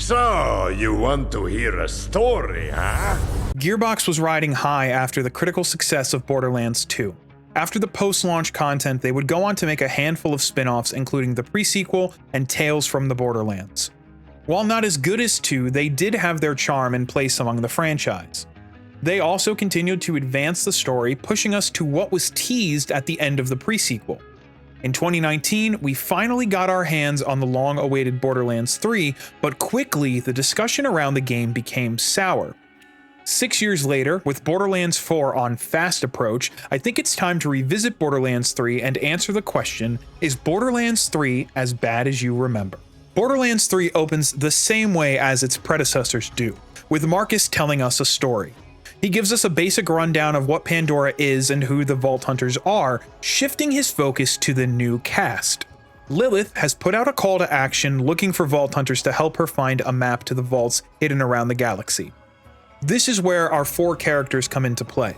So, you want to hear a story, huh? Gearbox was riding high after the critical success of Borderlands 2. After the post-launch content, they would go on to make a handful of spin-offs, including the pre-sequel and Tales from the Borderlands. While not as good as 2, they did have their charm and place among the franchise. They also continued to advance the story, pushing us to what was teased at the end of the pre-sequel. In 2019, we finally got our hands on the long-awaited Borderlands 3, but quickly the discussion around the game became sour. 6 years later, with Borderlands 4 on fast approach, I think it's time to revisit Borderlands 3 and answer the question, is Borderlands 3 as bad as you remember? Borderlands 3 opens the same way as its predecessors do, with Marcus telling us a story. He gives us a basic rundown of what Pandora is and who the Vault Hunters are, shifting his focus to the new cast. Lilith has put out a call to action looking for Vault Hunters to help her find a map to the vaults hidden around the galaxy. This is where our 4 characters come into play,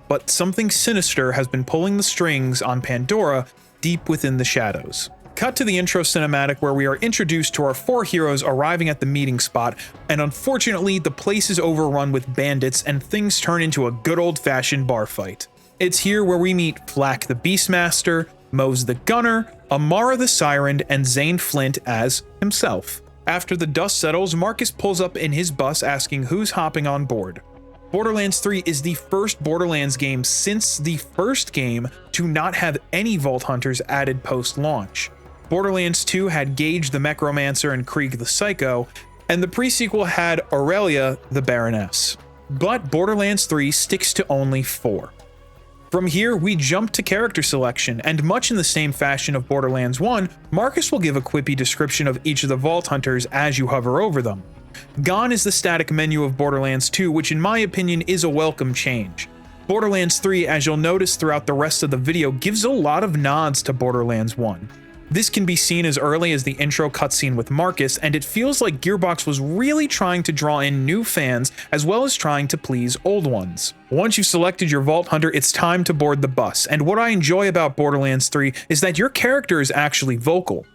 but something sinister has been pulling the strings on Pandora deep within the shadows. Cut to the intro cinematic where we are introduced to our 4 heroes arriving at the meeting spot, and unfortunately the place is overrun with bandits and things turn into a good old-fashioned bar fight. It's here where we meet Flack the Beastmaster, Mose the Gunner, Amara the Siren, and Zane Flint as himself. After the dust settles, Marcus pulls up in his bus asking who's hopping on board. Borderlands 3 is the first Borderlands game since the first game to not have any Vault Hunters added post-launch. Borderlands 2 had Gage the Mechromancer and Krieg the Psycho, and the pre-sequel had Aurelia the Baroness. But Borderlands 3 sticks to only 4. From here, we jump to character selection, and much in the same fashion of Borderlands 1, Marcus will give a quippy description of each of the Vault Hunters as you hover over them. Gone is the static menu of Borderlands 2, which in my opinion is a welcome change. Borderlands 3, as you'll notice throughout the rest of the video, gives a lot of nods to Borderlands 1. This can be seen as early as the intro cutscene with Marcus, and it feels like Gearbox was really trying to draw in new fans as well as trying to please old ones. Once you've selected your Vault Hunter, it's time to board the bus, and what I enjoy about Borderlands 3 is that your character is actually vocal.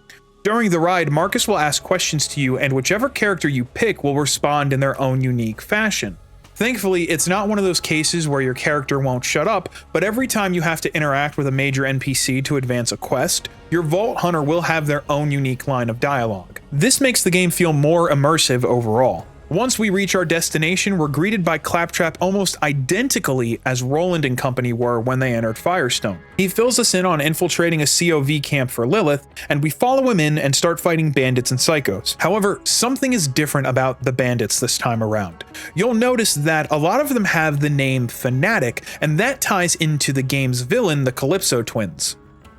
During the ride, Marcus will ask questions to you, and whichever character you pick will respond in their own unique fashion. Thankfully, it's not one of those cases where your character won't shut up, but every time you have to interact with a major NPC to advance a quest, your Vault Hunter will have their own unique line of dialogue. This makes the game feel more immersive overall. Once we reach our destination, we're greeted by Claptrap almost identically as Roland and company were when they entered Firestone. He fills us in on infiltrating a COV camp for Lilith, and we follow him in and start fighting bandits and psychos. However, something is different about the bandits this time around. You'll notice that a lot of them have the name Fanatic, and that ties into the game's villain, the Calypso twins.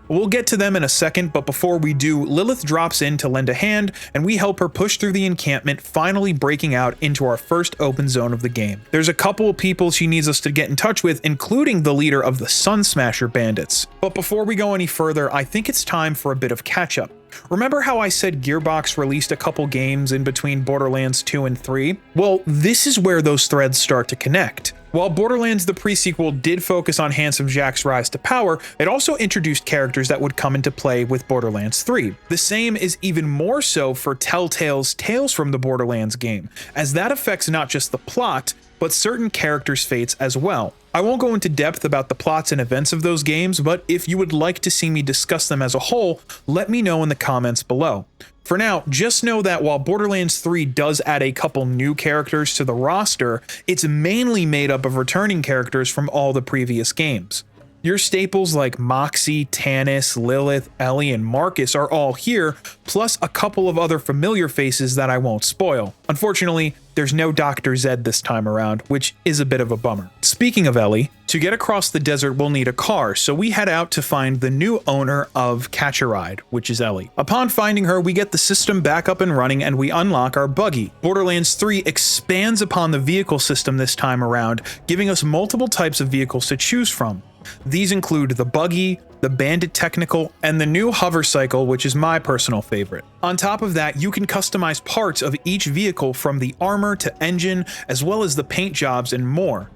We'll get to them in a second, but before we do, Lilith drops in to lend a hand, and we help her push through the encampment, finally breaking out into our first open zone of the game. There's a couple of people she needs us to get in touch with, including the leader of the Sun Smasher bandits. But before we go any further, I think it's time for a bit of catch-up. Remember how I said Gearbox released a couple games in between Borderlands 2 and 3? Well, this is where those threads start to connect. While Borderlands the pre-sequel did focus on Handsome Jack's rise to power, it also introduced characters that would come into play with Borderlands 3. The same is even more so for Telltale's Tales from the Borderlands game, as that affects not just the plot, but certain characters' fates as well. I won't go into depth about the plots and events of those games, but if you would like to see me discuss them as a whole, let me know in the comments below. For now, just know that while Borderlands 3 does add a couple new characters to the roster, it's mainly made up of returning characters from all the previous games. Your staples like Moxie, Tannis, Lilith, Ellie, and Marcus are all here, plus a couple of other familiar faces that I won't spoil. Unfortunately, there's no Dr. Zed this time around, which is a bit of a bummer. Speaking of Ellie, to get across the desert we'll need a car, so we head out to find the new owner of Catch a Ride, which is Ellie. Upon finding her, we get the system back up and running and we unlock our buggy. Borderlands 3 expands upon the vehicle system this time around, giving us multiple types of vehicles to choose from. These include the buggy, the Bandit Technical, and the new hover cycle, which is my personal favorite. On top of that, you can customize parts of each vehicle from the armor to engine, as well as the paint jobs and more.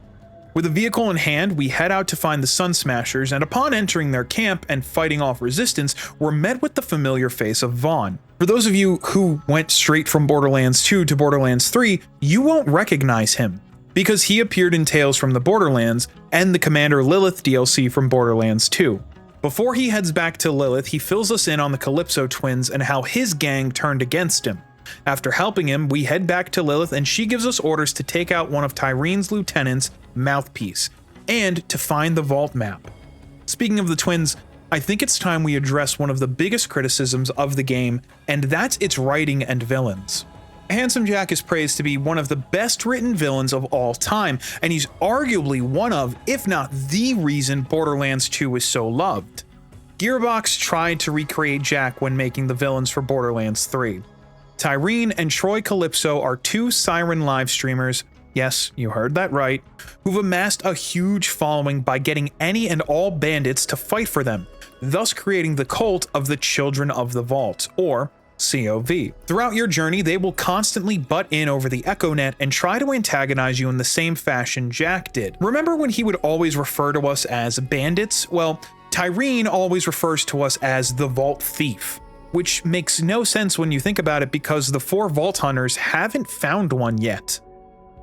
With a vehicle in hand, we head out to find the Sun Smashers, and upon entering their camp and fighting off resistance, we're met with the familiar face of Vaughn. For those of you who went straight from Borderlands 2 to Borderlands 3, you won't recognize him, because he appeared in Tales from the Borderlands and the Commander Lilith DLC from Borderlands 2. Before he heads back to Lilith, he fills us in on the Calypso twins and how his gang turned against him. After helping him, we head back to Lilith and she gives us orders to take out one of Tyrene's lieutenants, Mouthpiece, and to find the vault map. Speaking of the twins, I think it's time we address one of the biggest criticisms of the game, and that's its writing and villains. Handsome Jack is praised to be one of the best written villains of all time, and he's arguably one of, if not the reason Borderlands 2 is so loved. Gearbox tried to recreate Jack when making the villains for Borderlands 3. Tyrene and Troy Calypso are two Siren live streamers, yes, you heard that right, who've amassed a huge following by getting any and all bandits to fight for them, thus creating the cult of the Children of the Vault, or COV. Throughout your journey, they will constantly butt in over the EchoNet and try to antagonize you in the same fashion Jack did. Remember when he would always refer to us as bandits? Well, Tyrene always refers to us as the Vault Thief, which makes no sense when you think about it because the 4 Vault Hunters haven't found one yet.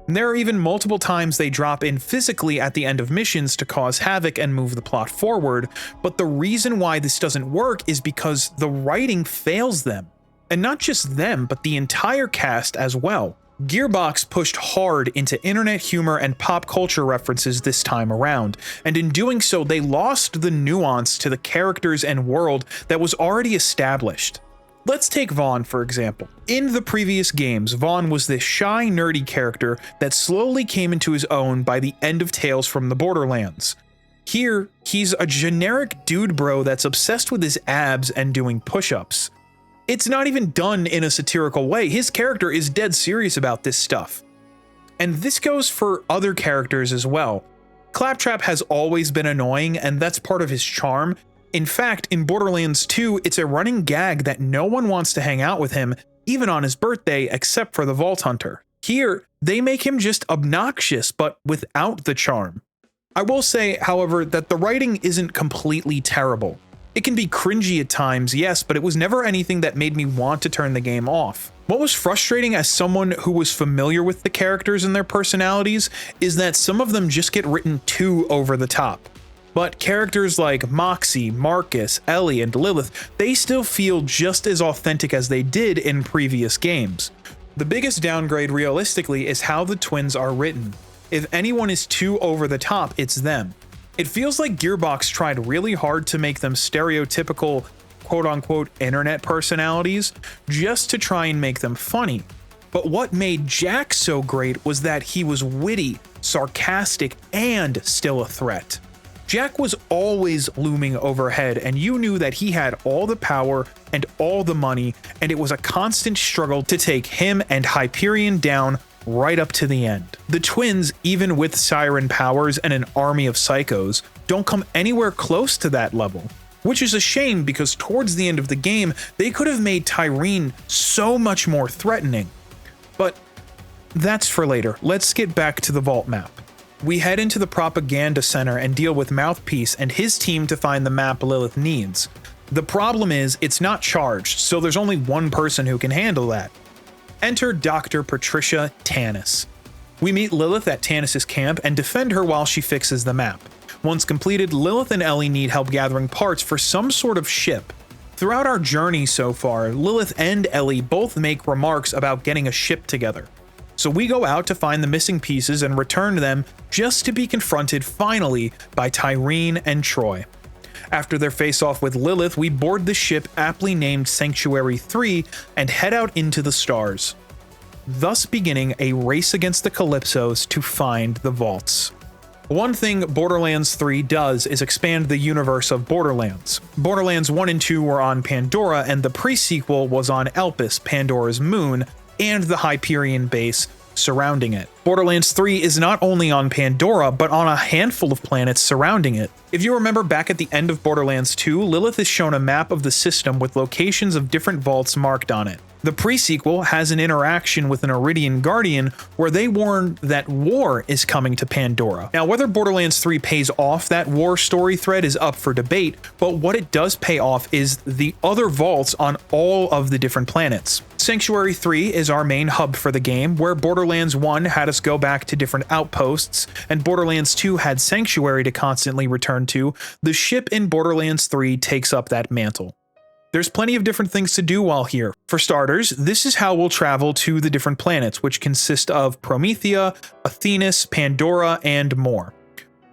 There are even multiple times they drop in physically at the end of missions to cause havoc and move the plot forward, but the reason why this doesn't work is because the writing fails them. And not just them, but the entire cast as well. Gearbox pushed hard into internet humor and pop culture references this time around, and in doing so they lost the nuance to the characters and world that was already established. Let's take Vaughn for example. In the previous games, Vaughn was this shy, nerdy character that slowly came into his own by the end of Tales from the Borderlands. Here, he's a generic dude bro that's obsessed with his abs and doing push-ups. It's not even done in a satirical way. His character is dead serious about this stuff. And this goes for other characters as well. Claptrap has always been annoying, and that's part of his charm. In fact, in Borderlands 2, it's a running gag that no one wants to hang out with him, even on his birthday, except for the Vault Hunter. Here, they make him just obnoxious, but without the charm. I will say, however, that the writing isn't completely terrible. It can be cringy at times, yes, but it was never anything that made me want to turn the game off. What was frustrating as someone who was familiar with the characters and their personalities is that some of them just get written too over the top. But characters like Moxie, Marcus, Ellie, and Lilith, they still feel just as authentic as they did in previous games. The biggest downgrade realistically is how the twins are written. If anyone is too over the top, it's them. It feels like Gearbox tried really hard to make them stereotypical quote-unquote internet personalities just to try and make them funny. But what made Jack so great was that he was witty, sarcastic, and still a threat. Jack was always looming overhead, and you knew that he had all the power and all the money, and it was a constant struggle to take him and Hyperion down right up to the end. The twins, even with siren powers and an army of psychos, don't come anywhere close to that level, which is a shame because towards the end of the game, they could have made Tyrene so much more threatening. But that's for later. Let's get back to the vault map. We head into the propaganda center and deal with Mouthpiece and his team to find the map Lilith needs. The problem is it's not charged, so there's only one person who can handle that. Enter Dr. Patricia Tannis. We meet Lilith at Tannis's camp and defend her while she fixes the map. Once completed, Lilith and Ellie need help gathering parts for some sort of ship. Throughout our journey so far, Lilith and Ellie both make remarks about getting a ship together. So we go out to find the missing pieces and return them just to be confronted finally by Tyrene and Troy. After their face-off with Lilith, we board the ship aptly named Sanctuary 3 and head out into the stars, thus beginning a race against the Calypsos to find the vaults. One thing Borderlands 3 does is expand the universe of Borderlands. Borderlands 1 and 2 were on Pandora, and the pre-sequel was on Elpis, Pandora's moon, and the Hyperion base surrounding it. Borderlands 3 is not only on Pandora, but on a handful of planets surrounding it. If you remember back at the end of Borderlands 2, Lilith is shown a map of the system with locations of different vaults marked on it. The pre-sequel has an interaction with an Iridian Guardian where they warn that war is coming to Pandora. Now, whether Borderlands 3 pays off that war story thread is up for debate, but what it does pay off is the other vaults on all of the different planets. Sanctuary 3 is our main hub for the game, where Borderlands 1 had us go back to different outposts, and Borderlands 2 had Sanctuary to constantly return to. The ship in Borderlands 3 takes up that mantle. There's plenty of different things to do while here. For starters, this is how we'll travel to the different planets, which consist of Promethea, Athenas, Pandora, and more.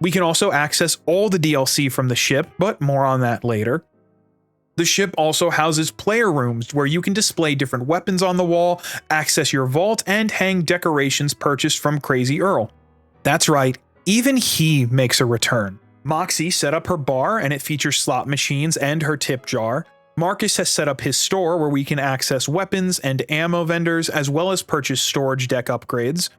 We can also access all the DLC from the ship, but more on that later. The ship also houses player rooms where you can display different weapons on the wall, access your vault, and hang decorations purchased from Crazy Earl. That's right, even he makes a return. Moxie set up her bar and it features slot machines and her tip jar. Marcus has set up his store where we can access weapons and ammo vendors as well as purchase storage deck upgrades.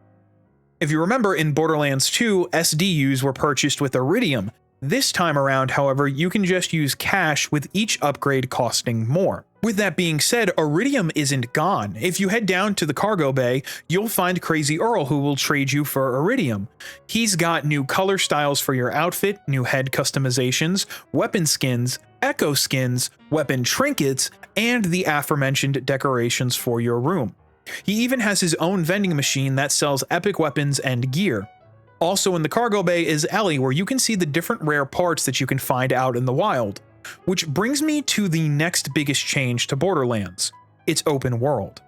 If you remember, in Borderlands 2, SDUs were purchased with Iridium. This time around, however, you can just use cash with each upgrade costing more. With that being said, Iridium isn't gone. If you head down to the cargo bay, you'll find Crazy Earl who will trade you for Iridium. He's got new color styles for your outfit, new head customizations, weapon skins, echo skins, weapon trinkets, and the aforementioned decorations for your room. He even has his own vending machine that sells epic weapons and gear. Also in the cargo bay is Ellie, where you can see the different rare parts that you can find out in the wild. Which brings me to the next biggest change to Borderlands. It's open world.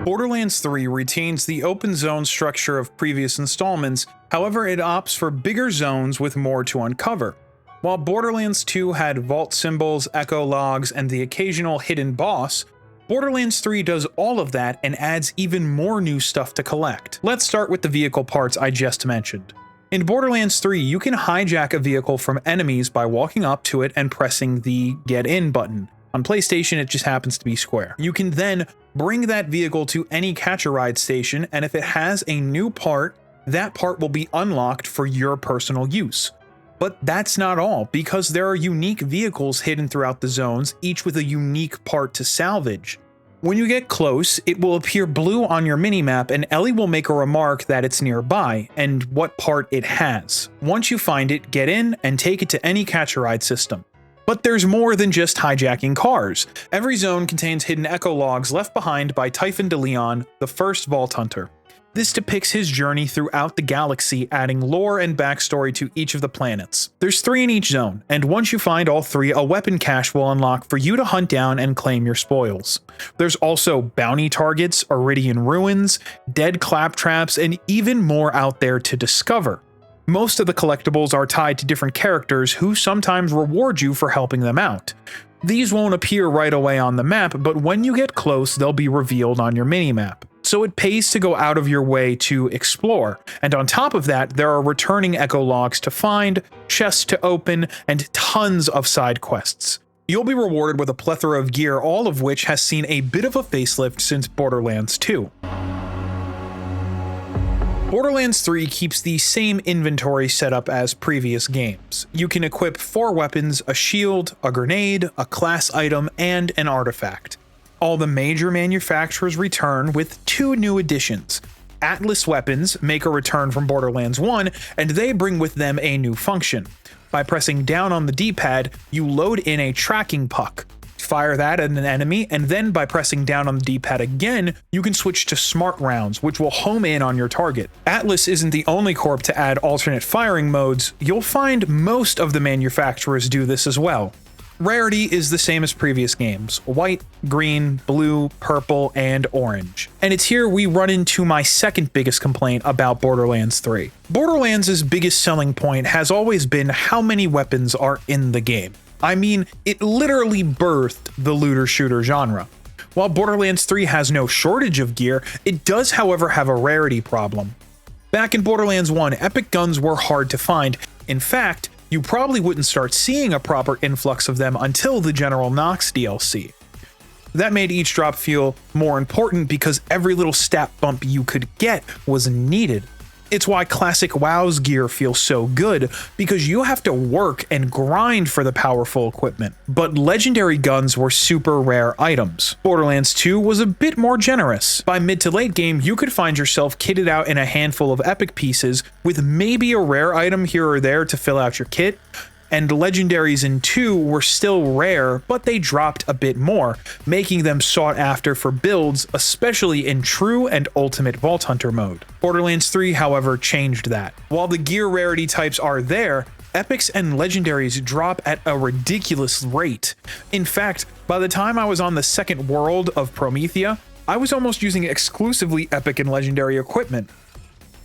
Borderlands 3 retains the open zone structure of previous installments, however it opts for bigger zones with more to uncover. While Borderlands 2 had vault symbols, echo logs, and the occasional hidden boss, Borderlands 3 does all of that and adds even more new stuff to collect. Let's start with the vehicle parts I just mentioned. In Borderlands 3, you can hijack a vehicle from enemies by walking up to it and pressing the Get In button. On PlayStation, it just happens to be square. You can then bring that vehicle to any catch-a-ride station, and if it has a new part, that part will be unlocked for your personal use. But that's not all, because there are unique vehicles hidden throughout the zones, each with a unique part to salvage. When you get close, it will appear blue on your minimap and Ellie will make a remark that it's nearby and what part it has. Once you find it, get in and take it to any catch-a-ride system. But there's more than just hijacking cars. Every zone contains hidden echo logs left behind by Typhon de Leon, the first Vault Hunter. This depicts his journey throughout the galaxy, adding lore and backstory to each of the planets. There's 3 in each zone, and once you find all 3, a weapon cache will unlock for you to hunt down and claim your spoils. There's also bounty targets, Iridian ruins, dead claptraps, and even more out there to discover. Most of the collectibles are tied to different characters who sometimes reward you for helping them out. These won't appear right away on the map, but when you get close, they'll be revealed on your minimap. So it pays to go out of your way to explore, and on top of that, there are returning echo logs to find, chests to open, and tons of side quests. You'll be rewarded with a plethora of gear, all of which has seen a bit of a facelift since Borderlands 2. Borderlands 3 keeps the same inventory setup as previous games. You can equip 4 weapons, a shield, a grenade, a class item, and an artifact. All the major manufacturers return with 2 new additions. Atlas weapons make a return from Borderlands 1, and they bring with them a new function. By pressing down on the D-pad, you load in a tracking puck. Fire that at an enemy, and then by pressing down on the D-pad again, you can switch to smart rounds, which will home in on your target. Atlas isn't the only corp to add alternate firing modes. You'll find most of the manufacturers do this as well. Rarity is the same as previous games: white, green, blue, purple, and orange. And it's here we run into my second biggest complaint about Borderlands 3. Borderlands' biggest selling point has always been how many weapons are in the game. I mean, it literally birthed the looter-shooter genre. While Borderlands 3 has no shortage of gear, it does however have a rarity problem. Back in Borderlands 1, epic guns were hard to find. In fact, you probably wouldn't start seeing a proper influx of them until the General Knox DLC. That made each drop feel more important because every little stat bump you could get was needed. It's why classic WoW's gear feels so good, because you have to work and grind for the powerful equipment. But legendary guns were super rare items. Borderlands 2 was a bit more generous. By mid to late game, you could find yourself kitted out in a handful of epic pieces with maybe a rare item here or there to fill out your kit. And legendaries in 2 were still rare, but they dropped a bit more, making them sought after for builds, especially in True and Ultimate Vault Hunter mode. Borderlands 3, however, changed that. While the gear rarity types are there, epics and legendaries drop at a ridiculous rate. In fact, by the time I was on the second world of Promethea, I was almost using exclusively epic and legendary equipment.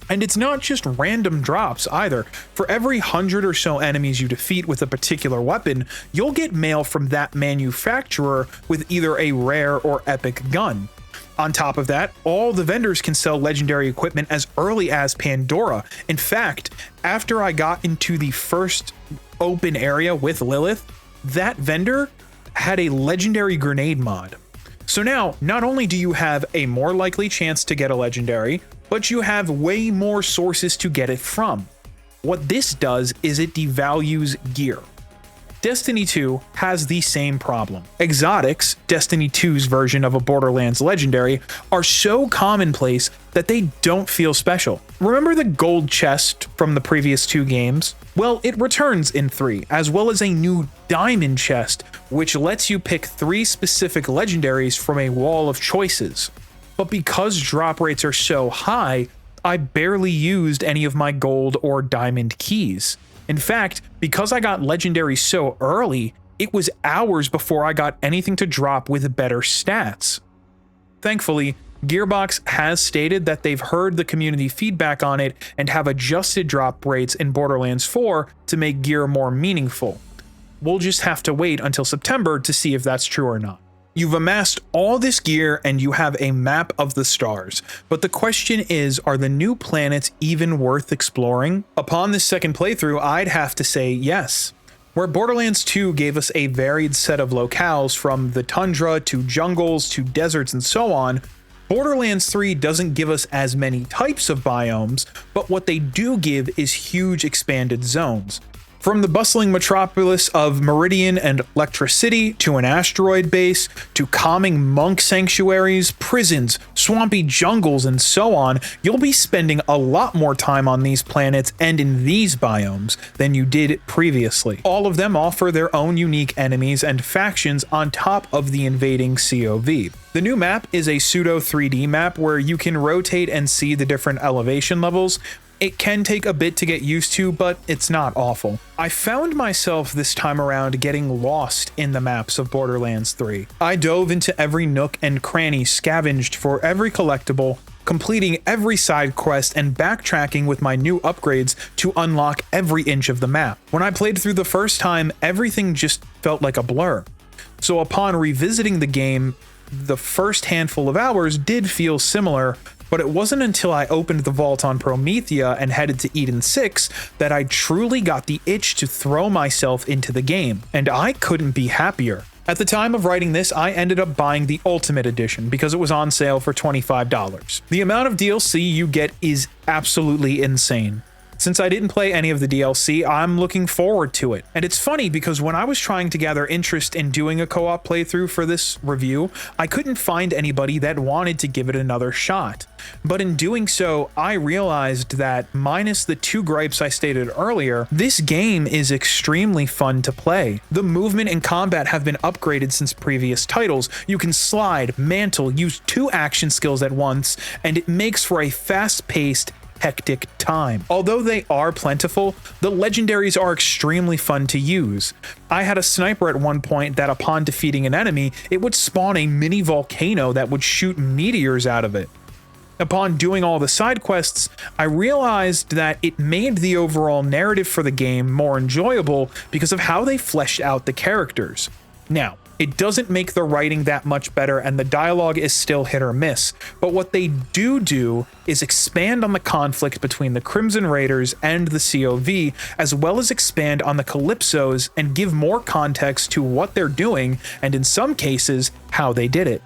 And it's not just random drops either. For every 100 or so enemies you defeat with a particular weapon, you'll get mail from that manufacturer with either a rare or epic gun. On top of that, all the vendors can sell legendary equipment as early as Pandora. In fact, after I got into the first open area with Lilith, that vendor had a legendary grenade mod. So now, not only do you have a more likely chance to get a legendary, but you have way more sources to get it from. What this does is it devalues gear. Destiny 2 has the same problem. Exotics, Destiny 2's version of a Borderlands legendary, are so commonplace that they don't feel special. Remember the gold chest from the previous 2 games? Well, it returns in 3, as well as a new diamond chest, which lets you pick 3 specific legendaries from a wall of choices. But because drop rates are so high, I barely used any of my gold or diamond keys. In fact, because I got legendary so early, it was hours before I got anything to drop with better stats. Thankfully, Gearbox has stated that they've heard the community feedback on it and have adjusted drop rates in Borderlands 4 to make gear more meaningful. We'll just have to wait until September to see if that's true or not. You've amassed all this gear and you have a map of the stars, but the question is, are the new planets even worth exploring? Upon this second playthrough, I'd have to say yes. Where Borderlands 2 gave us a varied set of locales from the tundra to jungles to deserts and so on, Borderlands 3 doesn't give us as many types of biomes, but what they do give is huge expanded zones. From the bustling metropolis of Meridian and Electricity to an asteroid base, to calming monk sanctuaries, prisons, swampy jungles, and so on, you'll be spending a lot more time on these planets and in these biomes than you did previously. All of them offer their own unique enemies and factions on top of the invading COV. The new map is a pseudo 3D map where you can rotate and see the different elevation levels. It can take a bit to get used to, but it's not awful. I found myself this time around getting lost in the maps of Borderlands 3. I dove into every nook and cranny, scavenged for every collectible, completing every side quest and backtracking with my new upgrades to unlock every inch of the map. When I played through the first time, everything just felt like a blur. So upon revisiting the game, the first handful of hours did feel similar, but it wasn't until I opened the vault on Promethea and headed to Eden 6 that I truly got the itch to throw myself into the game, and I couldn't be happier. At the time of writing this, I ended up buying the Ultimate Edition because it was on sale for $25. The amount of DLC you get is absolutely insane. Since I didn't play any of the DLC, I'm looking forward to it. And it's funny because when I was trying to gather interest in doing a co-op playthrough for this review, I couldn't find anybody that wanted to give it another shot. But in doing so, I realized that, minus the 2 gripes I stated earlier, this game is extremely fun to play. The movement and combat have been upgraded since previous titles. You can slide, mantle, use 2 action skills at once, and it makes for a fast-paced, hectic time. Although they are plentiful, the legendaries are extremely fun to use. I had a sniper at one point that upon defeating an enemy, it would spawn a mini volcano that would shoot meteors out of it. Upon doing all the side quests, I realized that it made the overall narrative for the game more enjoyable because of how they fleshed out the characters. Now, it doesn't make the writing that much better and the dialogue is still hit or miss, but what they do is expand on the conflict between the Crimson Raiders and the COV, as well as expand on the Calypsos and give more context to what they're doing and in some cases, how they did it.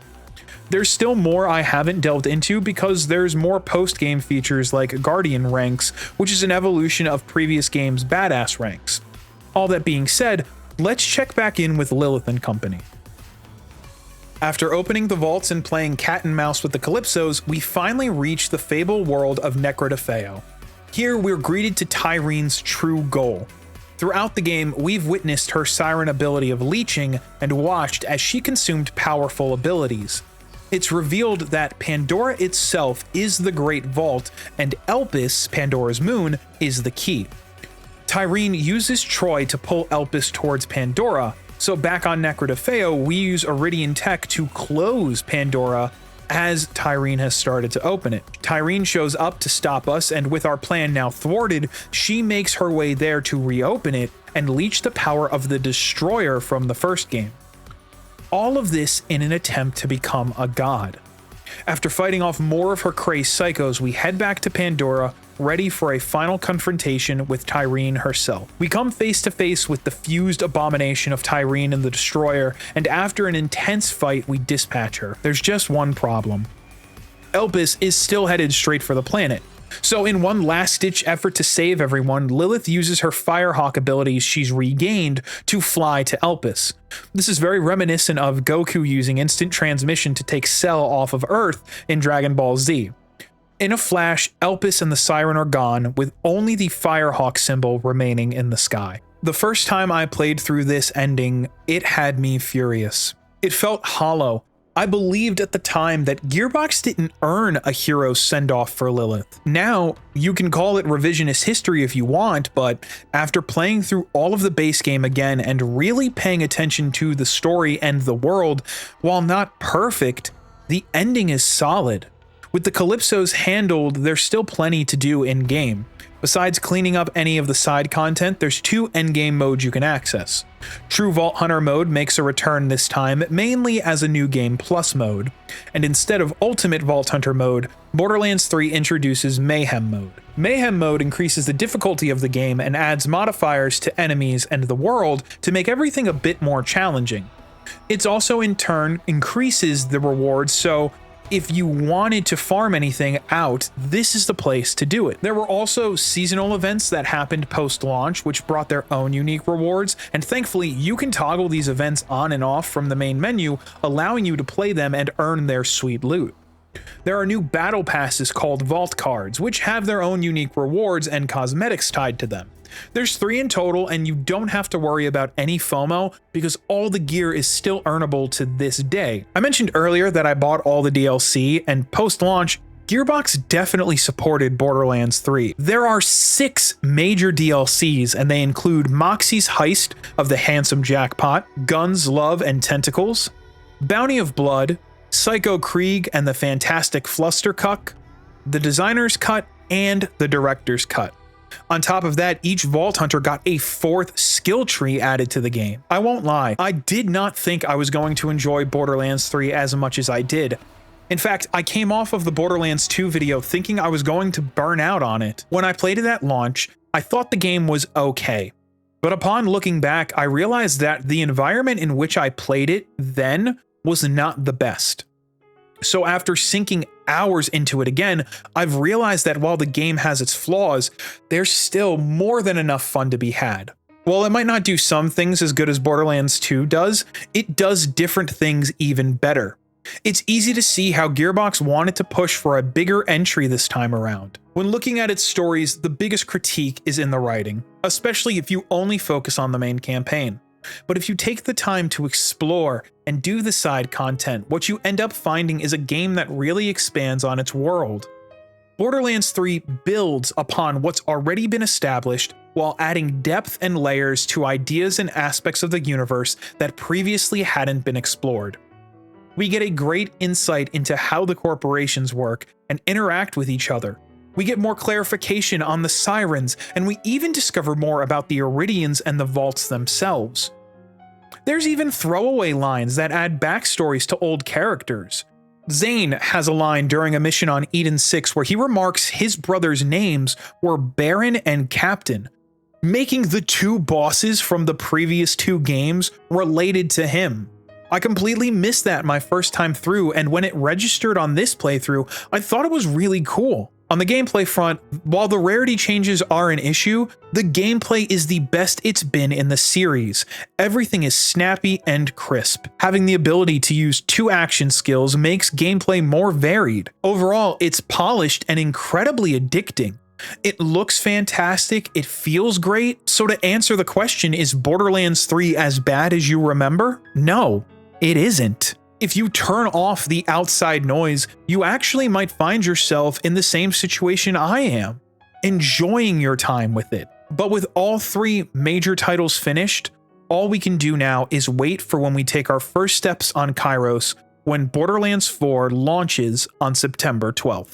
There's still more I haven't delved into because there's more post-game features like Guardian ranks, which is an evolution of previous games' badass ranks. All that being said, let's check back in with Lilith and company. After opening the vaults and playing cat and mouse with the Calypsos, we finally reach the fable world of Necrodefeo. Here we're greeted to Tyrene's true goal. Throughout the game, we've witnessed her siren ability of leeching and watched as she consumed powerful abilities. It's revealed that Pandora itself is the Great Vault, and Elpis, Pandora's moon, is the key. Tyrene uses Troy to pull Elpis towards Pandora, so back on Necrodefeo, we use Iridian tech to close Pandora as Tyrene has started to open it. Tyrene shows up to stop us, and with our plan now thwarted, she makes her way there to reopen it and leech the power of the Destroyer from the first game. All of this in an attempt to become a god. After fighting off more of her crazed psychos, we head back to Pandora, ready for a final confrontation with Tyrene herself. We come face to face with the fused abomination of Tyrene and the Destroyer, and after an intense fight, we dispatch her. There's just one problem. Elpis is still headed straight for the planet. So in one last-ditch effort to save everyone, Lilith uses her Firehawk abilities she's regained to fly to Elpis. This is very reminiscent of Goku using instant transmission to take Cell off of Earth in Dragon Ball Z. In a flash, Elpis and the Siren are gone, with only the Firehawk symbol remaining in the sky. The first time I played through this ending, it had me furious. It felt hollow. I believed at the time that Gearbox didn't earn a hero send-off for Lilith. Now, you can call it revisionist history if you want, but after playing through all of the base game again and really paying attention to the story and the world, while not perfect, the ending is solid. With the Calypsos handled, there's still plenty to do in-game. Besides cleaning up any of the side content, there's 2 endgame modes you can access. True Vault Hunter mode makes a return this time, mainly as a New Game Plus mode, and instead of Ultimate Vault Hunter mode, Borderlands 3 introduces Mayhem mode. Mayhem mode increases the difficulty of the game and adds modifiers to enemies and the world to make everything a bit more challenging. It's also in turn increases the rewards, so if you wanted to farm anything out, this is the place to do it. There were also seasonal events that happened post-launch, which brought their own unique rewards, and thankfully you can toggle these events on and off from the main menu, allowing you to play them and earn their sweet loot. There are new battle passes called Vault Cards, which have their own unique rewards and cosmetics tied to them. There's 3 in total, and you don't have to worry about any FOMO because all the gear is still earnable to this day. I mentioned earlier that I bought all the DLC, and post-launch, Gearbox definitely supported Borderlands 3. There are 6 major DLCs, and they include Moxie's Heist of the Handsome Jackpot, Guns, Love, and Tentacles, Bounty of Blood, Psycho Krieg and the Fantastic Flustercuck, the Designer's Cut, and the Director's Cut. On top of that, each Vault Hunter got a 4th skill tree added to the game. I won't lie, I did not think I was going to enjoy Borderlands 3 as much as I did. In fact, I came off of the Borderlands 2 video thinking I was going to burn out on it. When I played it at launch, I thought the game was okay. But upon looking back, I realized that the environment in which I played it then was not the best. So after sinking hours into it again, I've realized that while the game has its flaws, there's still more than enough fun to be had. While it might not do some things as good as Borderlands 2 does, it does different things even better. It's easy to see how Gearbox wanted to push for a bigger entry this time around. When looking at its stories, the biggest critique is in the writing, especially if you only focus on the main campaign. But if you take the time to explore and do the side content, what you end up finding is a game that really expands on its world. Borderlands 3 builds upon what's already been established while adding depth and layers to ideas and aspects of the universe that previously hadn't been explored. We get a great insight into how the corporations work and interact with each other. We get more clarification on the Sirens, and we even discover more about the Iridians and the vaults themselves. There's even throwaway lines that add backstories to old characters. Zane has a line during a mission on Eden 6 where he remarks his brothers' names were Baron and Captain, making the 2 bosses from the previous 2 games related to him. I completely missed that my first time through, and when it registered on this playthrough, I thought it was really cool. On the gameplay front, while the rarity changes are an issue, the gameplay is the best it's been in the series. Everything is snappy and crisp. Having the ability to use 2 action skills makes gameplay more varied. Overall, it's polished and incredibly addicting. It looks fantastic, it feels great, so to answer the question, is Borderlands 3 as bad as you remember? No, it isn't. If you turn off the outside noise, you actually might find yourself in the same situation I am, enjoying your time with it. But with all 3 major titles finished, all we can do now is wait for when we take our first steps on Kairos when Borderlands 4 launches on September 12th.